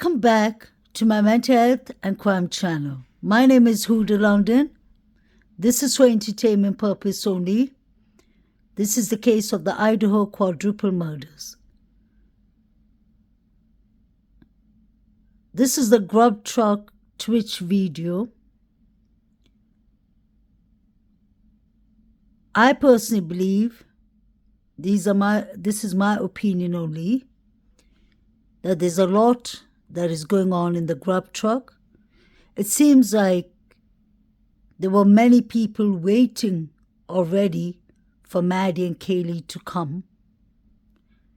Welcome back to my Mental Health and Crime channel. My name is Huda London. This is for entertainment purpose only. This is the case of the Idaho quadruple murders. This is the grub truck Twitch video. I personally believe, this is my opinion only, that there's a lot that is going on in the grub truck. It seems like there were many people waiting already for Maddie and Kaylee to come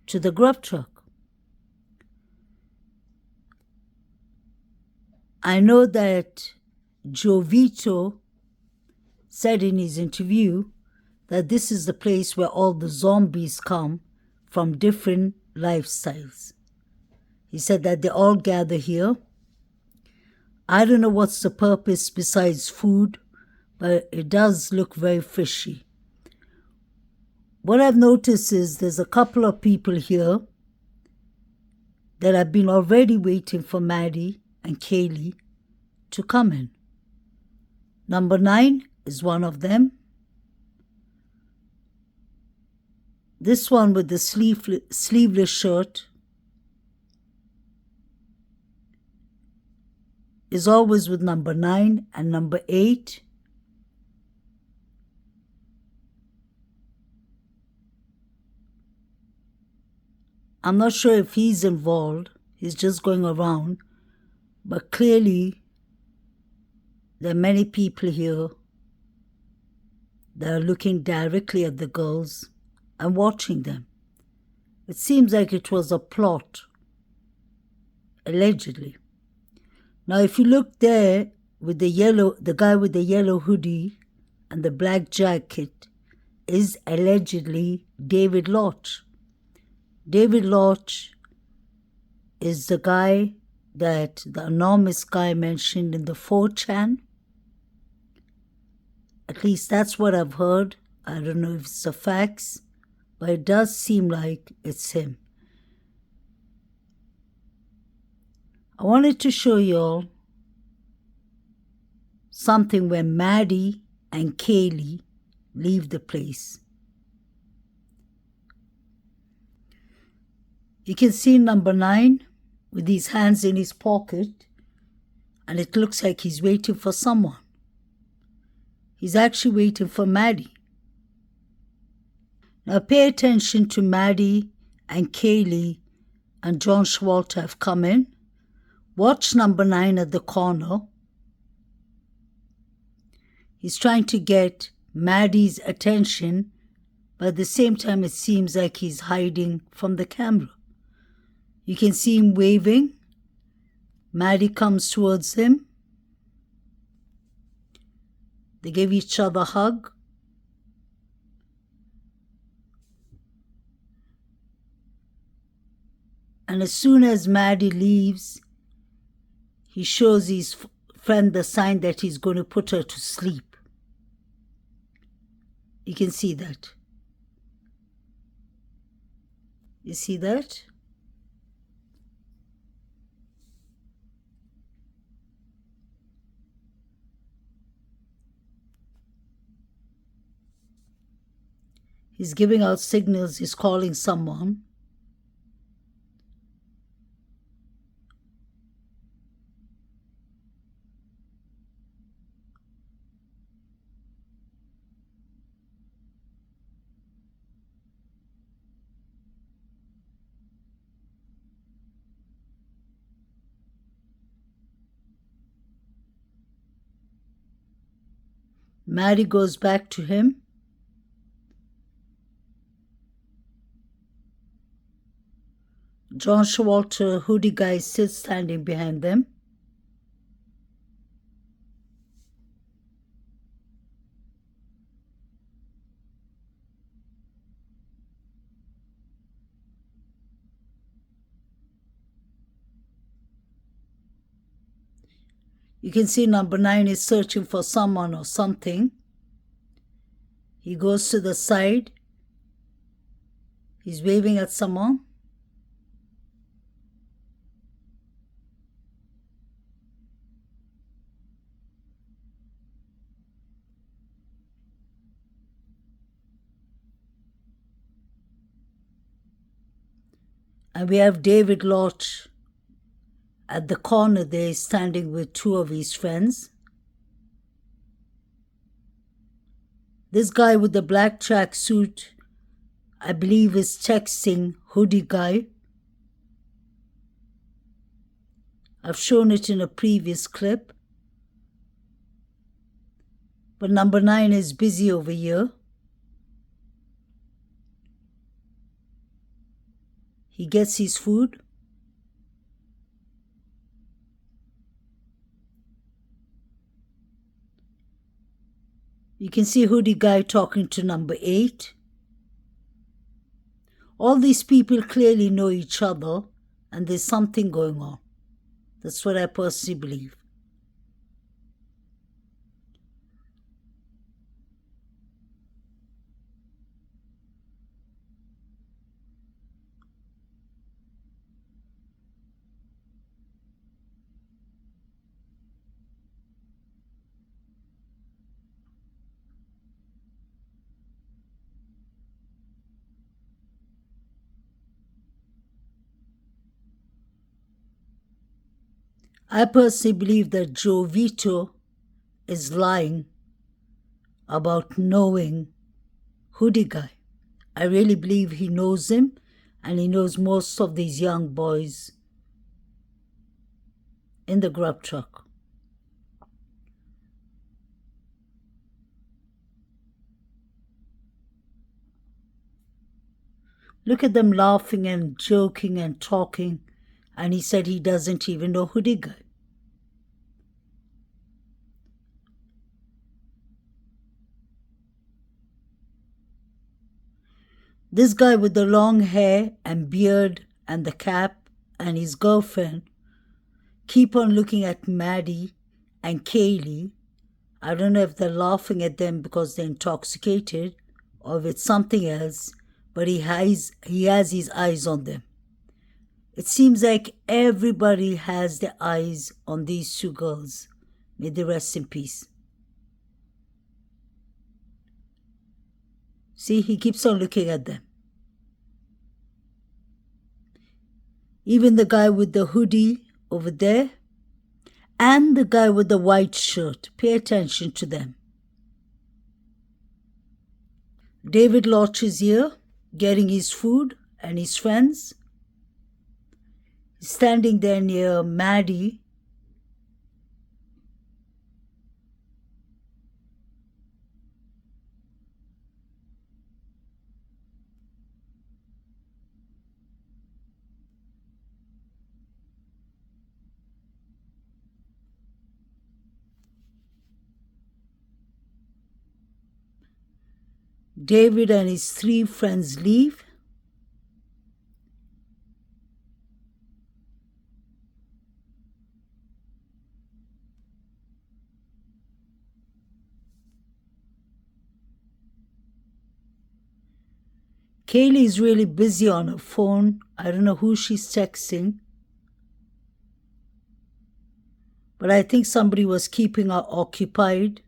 to the grub truck. I know that Joe Vito said in his interview that this is the place where all the zombies come from different lifestyles. He said that they all gather here. I don't know what's the purpose besides food, but it does look very fishy. What I've noticed is there's a couple of people here that have been already waiting for Maddie and Kaylee to come in. Number 9 is one of them. This one with the sleeveless shirt is always with number 9 and number 8. I'm not sure if he's involved. He's just going around. But clearly, there are many people here that are looking directly at the girls and watching them. It seems like it was a plot, allegedly. Now, if you look there with the guy with the yellow hoodie and the black jacket is allegedly David Lodge. David Lodge is the guy that the anonymous guy mentioned in the 4chan. At least that's what I've heard. I don't know if it's the facts, but it does seem like it's him. I wanted to show you all something when Maddie and Kaylee leave the place. You can see number 9 with his hands in his pocket, and it looks like he's waiting for someone. He's actually waiting for Maddie. Now pay attention to Maddie and Kaylee and John Showalter have come in. Watch number 9 at the corner. He's trying to get Maddie's attention, but at the same time it seems like he's hiding from the camera. You can see him waving. Maddie comes towards him. They give each other a hug. And as soon as Maddie leaves, he shows his friend the sign that he's going to put her to sleep. You can see that. You see that? He's giving out signals, he's calling someone. Maddie goes back to him. John Showalter, hoodie guy, is still standing behind them. You can see number 9 is searching for someone or something. He goes to the side. He's waving at someone. And we have David Lodge at the corner there, standing with two of his friends. This guy with the black tracksuit, I believe, is texting hoodie guy. I've shown it in a previous clip. But number 9 is busy over here. He gets his food. You can see hoodie guy talking to number 8. All these people clearly know each other and there's something going on. That's what I personally believe. I personally believe that Joe Vito is lying about knowing hoodie guy. I really believe he knows him and he knows most of these young boys in the grub truck. Look at them laughing and joking and talking, and he said he doesn't even know hoodie guy. This guy with the long hair and beard and the cap and his girlfriend keep on looking at Maddie and Kaylee. I don't know if they're laughing at them because they're intoxicated or if it's something else, but he has his eyes on them. It seems like everybody has their eyes on these two girls. May they rest in peace. See, he keeps on looking at them. Even the guy with the hoodie over there and the guy with the white shirt. Pay attention to them. David Lodge is here getting his food and his friends. He's standing there near Maddie. David and his 3 friends leave. Kaylee is really busy on her phone. I don't know who she's texting. But I think somebody was keeping her occupied.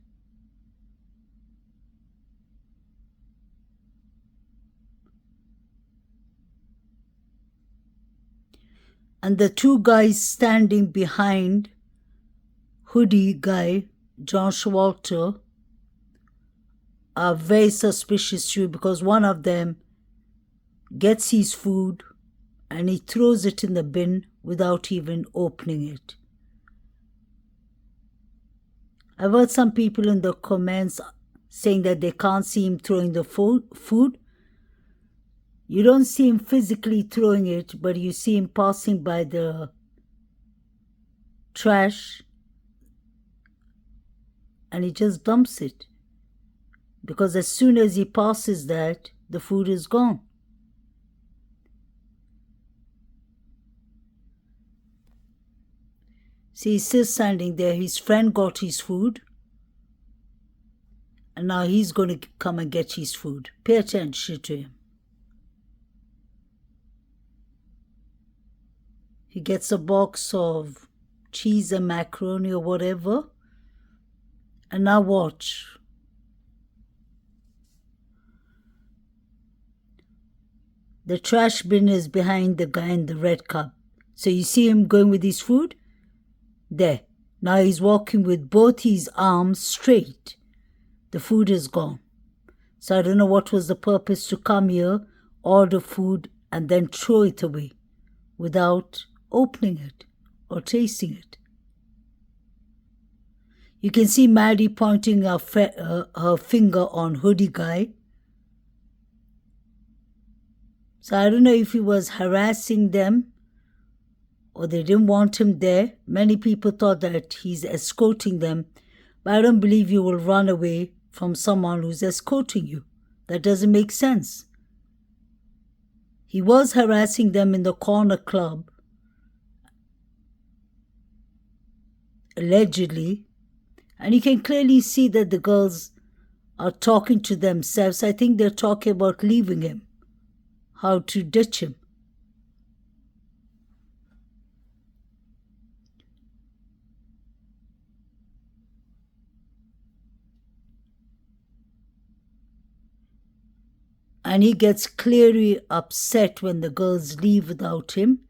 And the 2 guys standing behind hoodie guy, John Showalter, are very suspicious too because one of them gets his food and he throws it in the bin without even opening it. I've heard some people in the comments saying that they can't see him throwing the food. You don't see him physically throwing it, but you see him passing by the trash and he just dumps it. Because as soon as he passes that, the food is gone. See, he's still standing there. His friend got his food. And now he's going to come and get his food. Pay attention to him. He gets a box of cheese and macaroni or whatever. And now watch. The trash bin is behind the guy in the red cup. So you see him going with his food? There. Now he's walking with both his arms straight. The food is gone. So I don't know what was the purpose to come here, order food, and then throw it away without opening it or tasting it. You can see Maddie pointing her finger on hoodie guy. So I don't know if he was harassing them or they didn't want him there. Many people thought that he's escorting them, but I don't believe you will run away from someone who's escorting you. That doesn't make sense. He was harassing them in the corner club, allegedly, and you can clearly see that the girls are talking to themselves. I think they're talking about leaving him, how to ditch him. And he gets clearly upset when the girls leave without him.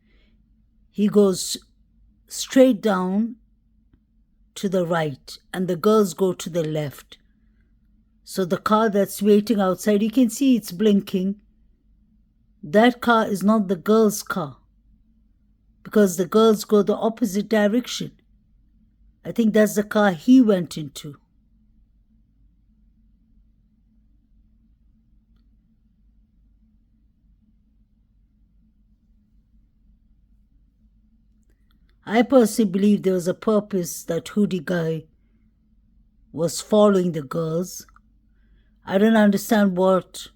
He goes straight down to the right and the girls go to the left. So the car that's waiting outside, you can see it's blinking. That car is not the girls' car because the girls go the opposite direction. I think that's the car he went into. I personally believe there was a purpose that hoodie guy was following the girls. I don't understand what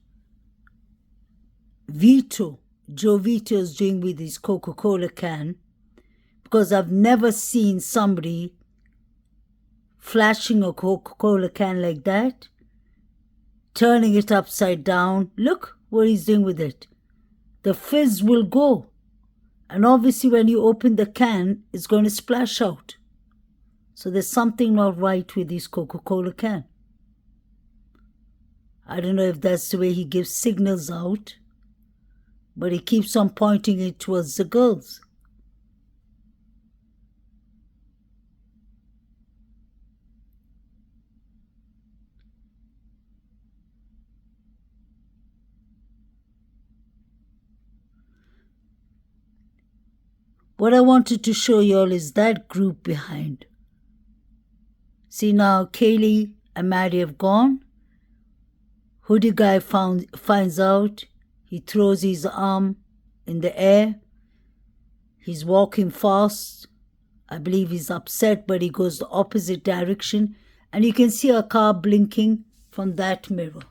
Joe Vito is doing with his Coca-Cola can, because I've never seen somebody flashing a Coca-Cola can like that, turning it upside down. Look what he's doing with it. The fizz will go. And obviously when you open the can, it's going to splash out. So there's something not right with his Coca-Cola can. I don't know if that's the way he gives signals out, but he keeps on pointing it towards the girls. What I wanted to show you all is that group behind. See now, Kaylee and Maddie have gone. Hoodie guy finds out. He throws his arm in the air. He's walking fast. I believe he's upset, but he goes the opposite direction. And you can see a car blinking from that mirror.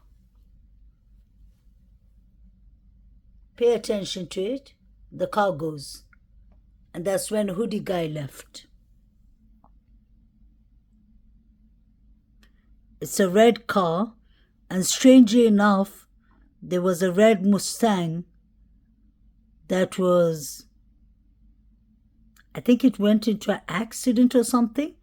Pay attention to it. The car goes. And that's when hoodie guy left. It's a red car, and strangely enough, there was a red Mustang that was, I think it went into an accident or something,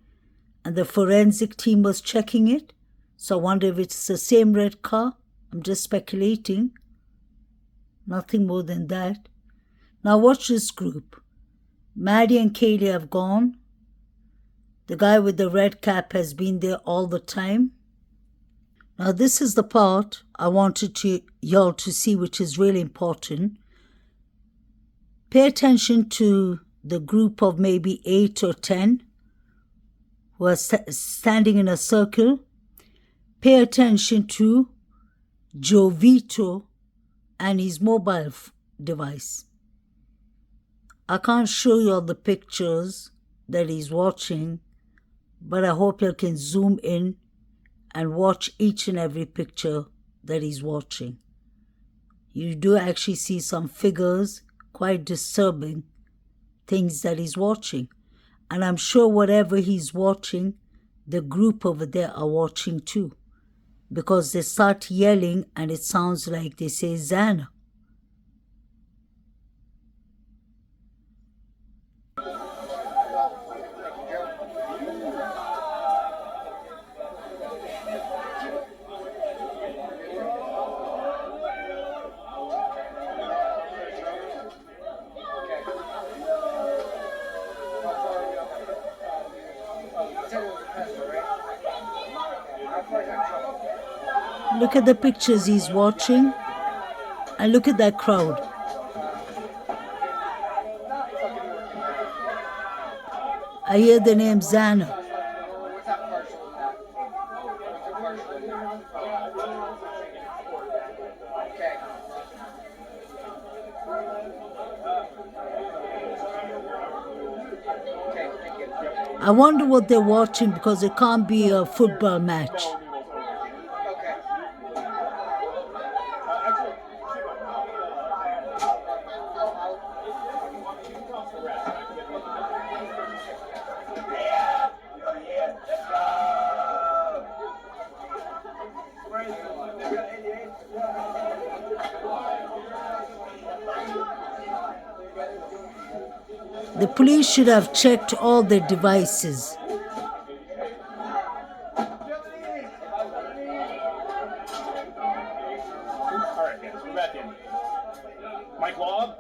and the forensic team was checking it. So I wonder if it's the same red car. I'm just speculating. Nothing more than that. Now watch this group. Maddie and Kaylee have gone. The guy with the red cap has been there all the time. Now this is the part I wanted y'all to see, which is really important. Pay attention to the group of maybe 8 or 10 who are standing in a circle. Pay attention to Joe Vito and his mobile device. I can't show you all the pictures that he's watching, but I hope you can zoom in and watch each and every picture that he's watching. You do actually see some figures, quite disturbing things that he's watching. And I'm sure whatever he's watching, the group over there are watching too, because they start yelling and it sounds like they say Zana. Look at the pictures he's watching. And look at that crowd. I hear the name Zana. I wonder what they're watching because it can't be a football match. The police should have checked all their devices. All right, guys, we're back in. Mike Lobb,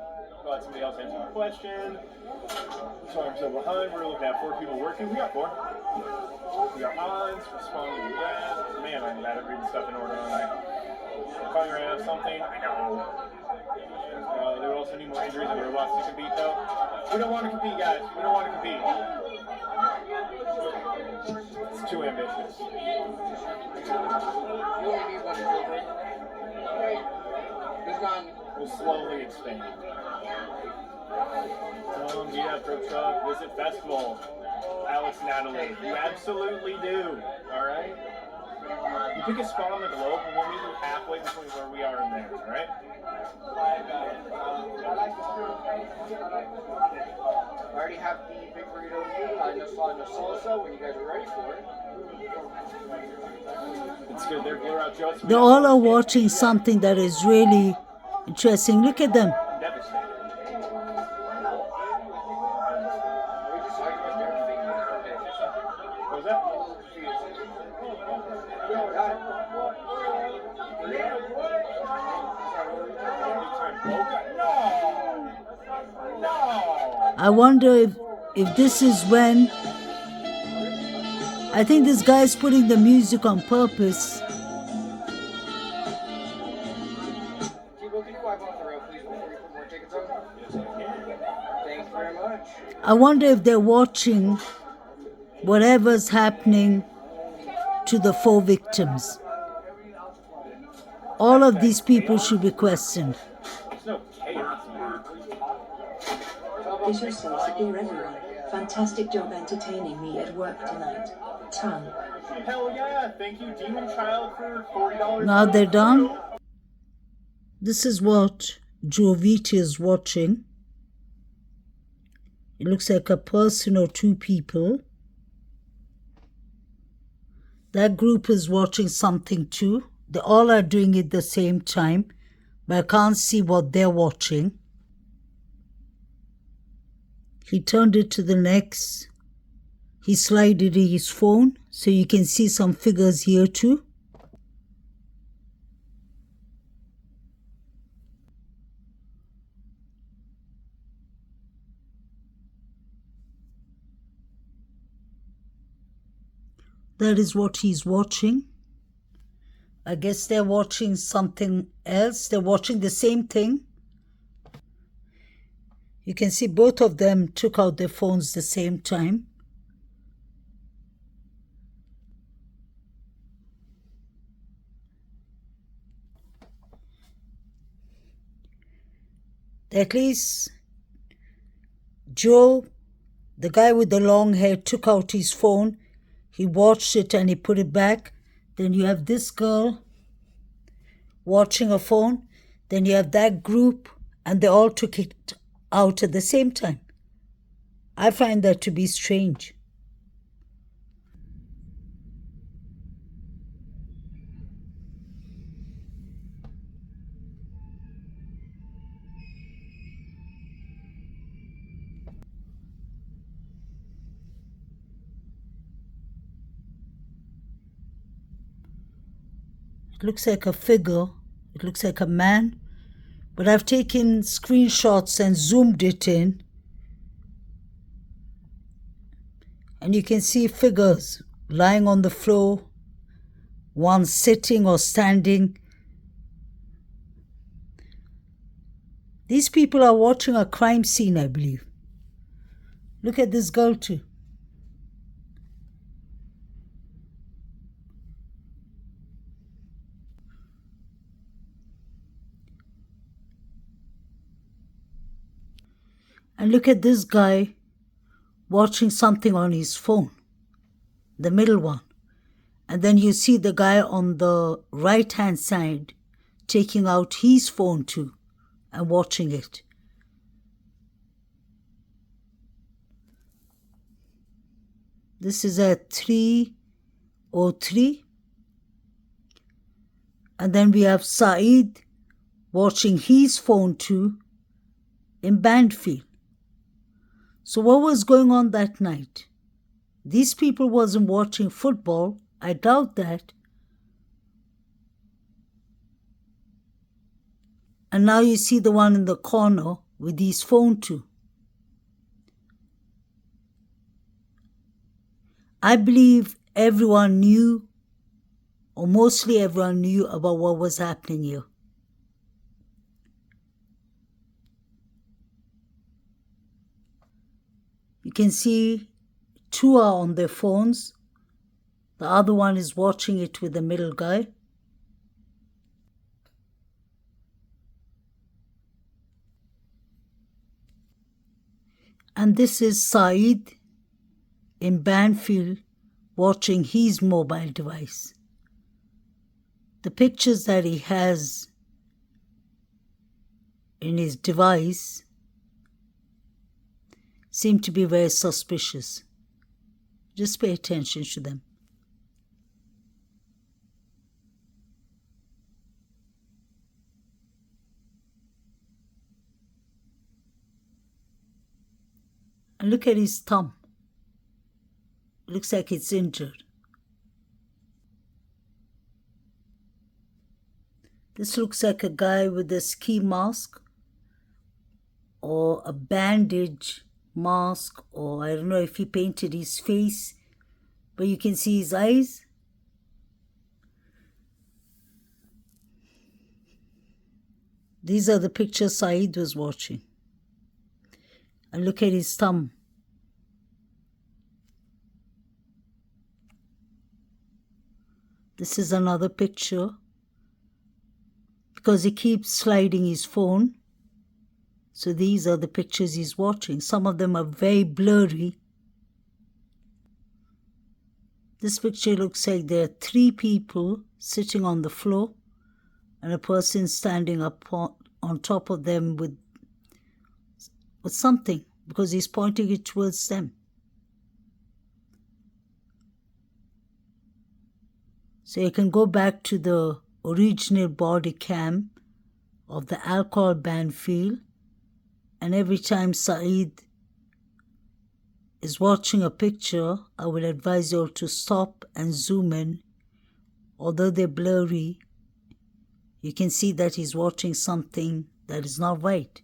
let somebody else answer the question. Sorry, I'm so behind. We're looking at 4 people working. We got 4. We got Hans responding to that. Man, I'm bad at reading stuff in order, aren't I? Calling around something. I know. They would also need more injuries and robots to compete, though. We don't want to compete, guys. We don't want to compete. It's too ambitious. We'll slowly expand. Yeah, Pro Truck, Visit Festival. Alex Natalie, you absolutely do. Alright? You pick a spot on the globe and we'll meet you halfway between where we are and there, alright? I already have the big burrito here. I just saw the salsa when you guys are ready for it. It's good. They're blur out jokes. They all are watching something that is really interesting. Look at them. Devastating. What was that? I wonder if this is when... I think this guy's putting the music on purpose. Can you wipe off the road, please, before you put more tickets on? Thanks very much. I wonder if they're watching whatever's happening to the 4 victims. All of these people should be questioned. There's no chaos here. This is Sorities, everyone. Fantastic job entertaining me at work tonight. Tom. Hell yeah! Thank you, Demon Child, for $40. Now they're done. This is what Jovita is watching. It looks like a person or 2 people. That group is watching something too. They all are doing it at the same time, but I can't see what they're watching. He turned it to the next. He slided his phone, so you can see some figures here too. That is what he's watching. I guess they're watching something else. They're watching the same thing. You can see both of them took out their phones the same time. At least Joe, the guy with the long hair, took out his phone. He watched it and he put it back. Then you have this girl watching a phone. Then you have that group, and they all took it out at the same time. I find that to be strange. It looks like a figure. It looks like a man. But I've taken screenshots and zoomed it in. And you can see figures lying on the floor. one sitting or standing. These people are watching a crime scene, I believe. Look at this girl too. And look at this guy watching something on his phone, the middle one. And then you see the guy on the right-hand side taking out his phone too and watching it. This is at 3:03. And then we have Saeed watching his phone too in Banfield. So what was going on that night? These people wasn't watching football. I doubt that. And now you see the one in the corner with his phone too. I believe everyone knew, or mostly everyone knew about what was happening here. You can see two are on their phones. The other one is watching it with the middle guy. And this is Saeed in Banfield watching his mobile device. The pictures that he has in his device seem to be very suspicious. Just pay attention to them. And look at his thumb. Looks like it's injured. This looks like a guy with a ski mask or a bandage mask, or I don't know if he painted his face, but you can see his eyes. These are the pictures Saeed was watching. And look at his thumb. This is another picture, because he keeps sliding his phone. So these are the pictures he's watching. Some of them are very blurry. This picture looks like there are 3 people sitting on the floor and a person standing up on top of them with something, because he's pointing it towards them. So you can go back to the original body cam of the alcohol Banfield, and every time Saeed is watching a picture, I will advise you all to stop and zoom in. Although they're blurry, you can see that he's watching something that is not right.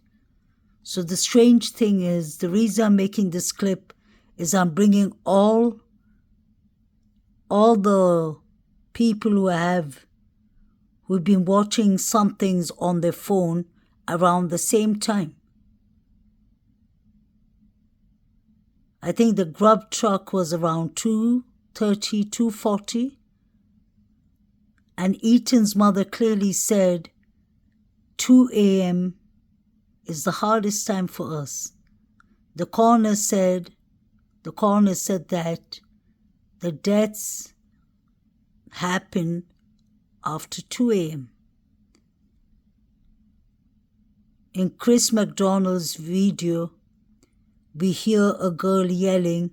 So the strange thing is, the reason I'm making this clip is I'm bringing all the people who've been watching some things on their phone around the same time. I think the grub truck was around 2:30, 2:40. And Ethan's mother clearly said 2 a.m. is the hardest time for us. The coroner said that the deaths happen after 2 a.m. In Chris McDonald's video, we hear a girl yelling,